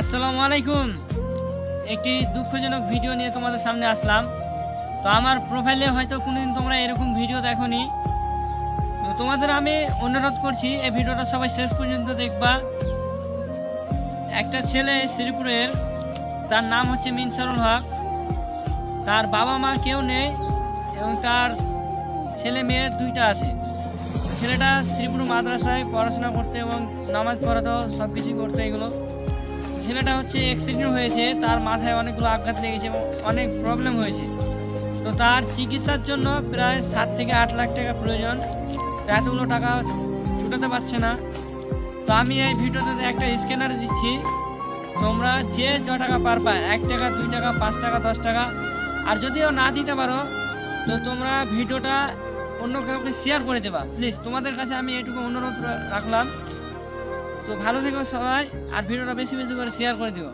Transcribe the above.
আসসালামু আলাইকুম। একটি দুঃখজনক ভিডিও নিয়ে তোমাদের সামনে আসলাম। তো আমার প্রোফাইলে হয়তো কোনোদিন তোমরা এরকম ভিডিও দেখোনি। তো তোমাদের আমি অনুরোধ করছি এই ভিডিওটা সবাই শেষ পর্যন্ত দেখবা। একটা ছেলে শ্রীপুরের, তার নাম হচ্ছে মিনসারুল হক। তার বাবা মা কেউ নেই এবং তার ছেলে মেয়ে দুইটা আছে। ছেলেটা শ্রীপুর মাদ্রাসায় পড়াশোনা করতে এবং নামাজ পড়াতো, সব কিছুই করতো এগুলো। ছেলেটা হচ্ছে অ্যাক্সিডেন্ট হয়েছে, তার মাথায় অনেকগুলো আঘাত লেগেছে এবং অনেক প্রবলেম হয়েছে। তো তার চিকিৎসার জন্য প্রায় 7 থেকে 8 লাখ টাকা প্রয়োজন। তো এতগুলো টাকা জুটাতে পারছে না। তো আমি এই ভিডিওটাতে একটা স্ক্যানার দিচ্ছি, তোমরা যে য টাকা পারবা, 1 টাকা 2 টাকা 5 টাকা 10 টাকা, আর যদিও না দিতে পারো তো তোমরা ভিডিওটা অন্য কাউকে শেয়ার করে দেবা প্লিজ। তোমাদের কাছে আমি এটুকু অনুরোধ রাখলাম। তো ভালো থেকো সবাই, আর ভিডিওটা বেশি বেশি করে শেয়ার করে দিও।